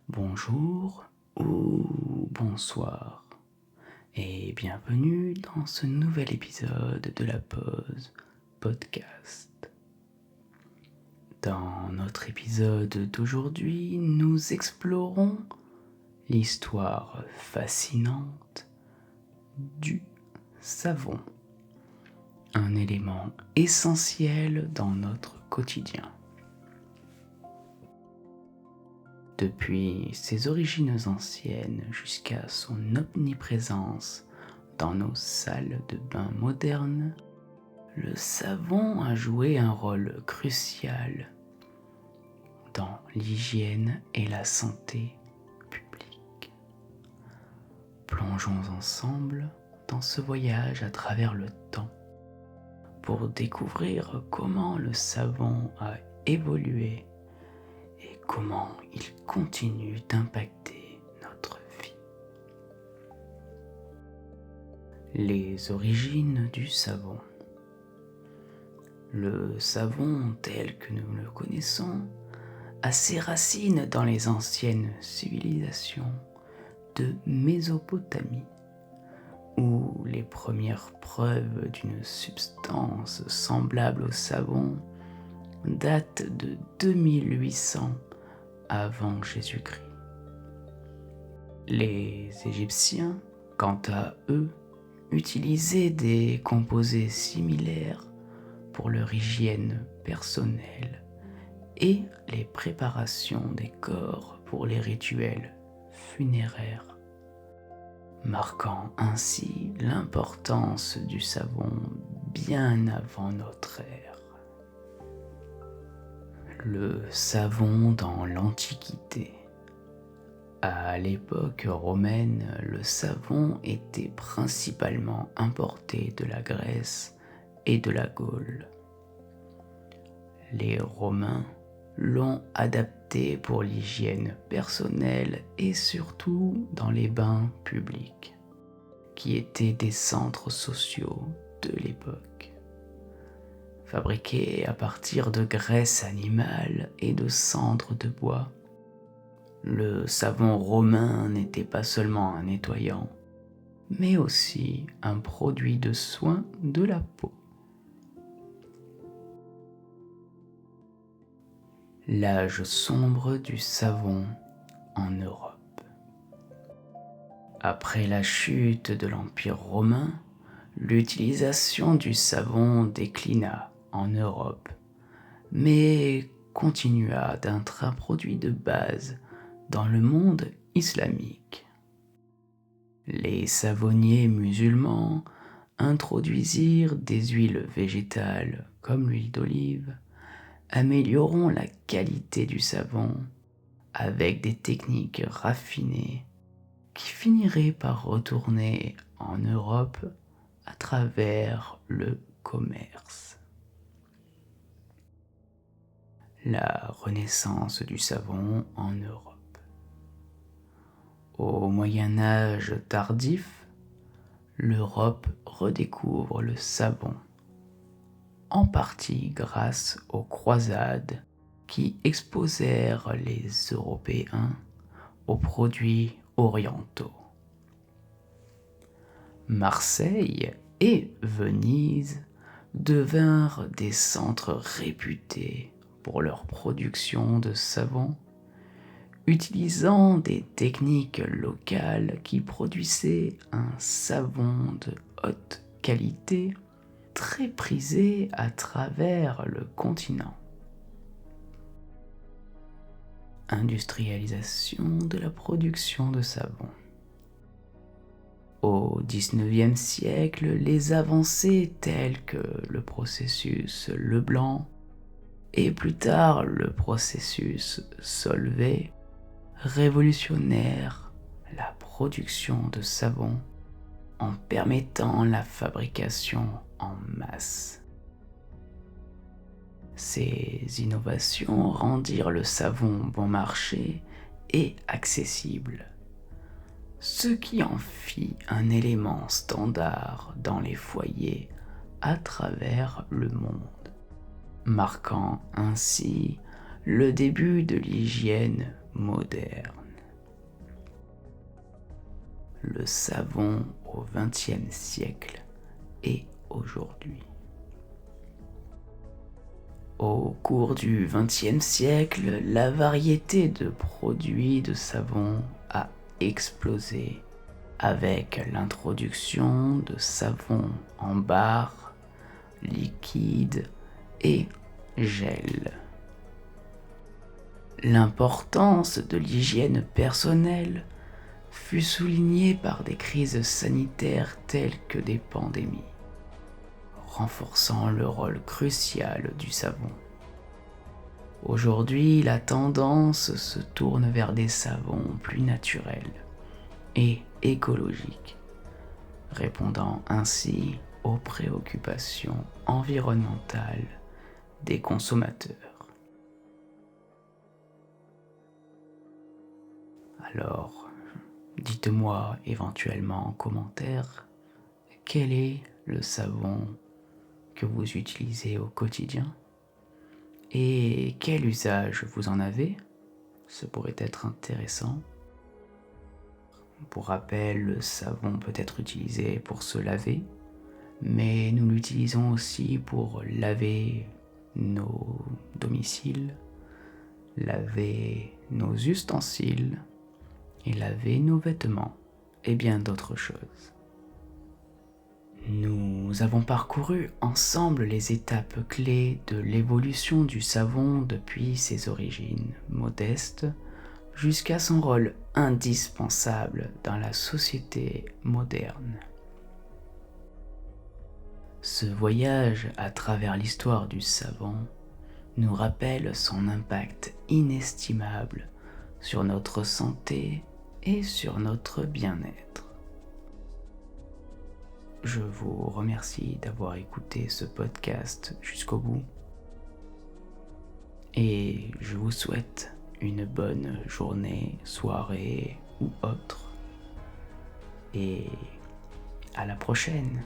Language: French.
Bonjour ou bonsoir et bienvenue dans ce nouvel épisode de la pause podcast. Dans notre épisode d'aujourd'hui, nous explorons l'histoire fascinante du savon, un élément essentiel dans notre quotidien. Depuis ses origines anciennes jusqu'à son omniprésence dans nos salles de bain modernes, le savon a joué un rôle crucial dans l'hygiène et la santé publique. Plongeons ensemble dans ce voyage à travers le temps pour découvrir comment le savon a évolué et comment il continue d'impacter notre vie. Les origines du savon. Le savon tel que nous le connaissons a ses racines dans les anciennes civilisations de Mésopotamie, où les premières preuves d'une substance semblable au savon datent de 2800 avant Jésus-Christ. Les Égyptiens, quant à eux, utilisaient des composés similaires pour leur hygiène personnelle et les préparations des corps pour les rituels funéraires, marquant ainsi l'importance du savon bien avant notre ère. Le savon dans l'Antiquité. À l'époque romaine, le savon était principalement importé de la Grèce et de la Gaule. Les Romains l'ont adapté pour l'hygiène personnelle et surtout dans les bains publics, qui étaient des centres sociaux de l'époque. Fabriqué à partir de graisse animale et de cendres de bois, le savon romain n'était pas seulement un nettoyant, mais aussi un produit de soin de la peau. L'âge sombre du savon en Europe. Après la chute de l'Empire romain, l'utilisation du savon déclina en Europe, mais continua d'être un produit de base dans le monde islamique. Les savonniers musulmans introduisirent des huiles végétales comme l'huile d'olive, améliorant la qualité du savon avec des techniques raffinées qui finiraient par retourner en Europe à travers le commerce. La renaissance du savon en Europe. Au Moyen Âge tardif, l'Europe redécouvre le savon, en partie grâce aux croisades qui exposèrent les Européens aux produits orientaux. Marseille et Venise devinrent des centres réputés pour leur production de savon, utilisant des techniques locales qui produisaient un savon de haute qualité très prisé à travers le continent. Industrialisation de la production de savon. Au XIXe siècle, les avancées telles que le processus Leblanc et plus tard le processus Solvay révolutionnèrent la production de savon en permettant la fabrication en masse. Ces innovations rendirent le savon bon marché et accessible, ce qui en fit un élément standard dans les foyers à travers le monde, marquant ainsi le début de l'hygiène moderne. le savon au XXe siècle et aujourd'hui. Au cours du XXe siècle, la variété de produits de savon a explosé avec l'introduction de savons en barre, liquide et gel. L'importance de l'hygiène personnelle fut soulignée par des crises sanitaires telles que des pandémies, renforçant le rôle crucial du savon. Aujourd'hui, la tendance se tourne vers des savons plus naturels et écologiques, répondant ainsi aux préoccupations environnementales des consommateurs. Alors, dites-moi éventuellement en commentaire quel est le savon que vous utilisez au quotidien et quel usage vous en avez. Ce pourrait être intéressant. Pour rappel, le savon peut être utilisé pour se laver, mais nous l'utilisons aussi pour laver nos domiciles, laver nos ustensiles et laver nos vêtements et bien d'autres choses. Nous avons parcouru ensemble les étapes clés de l'évolution du savon depuis ses origines modestes jusqu'à son rôle indispensable dans la société moderne. Ce voyage à travers l'histoire du savon nous rappelle son impact inestimable sur notre santé et sur notre bien-être. Je vous remercie d'avoir écouté ce podcast jusqu'au bout et je vous souhaite une bonne journée, soirée ou autre. Et à la prochaine.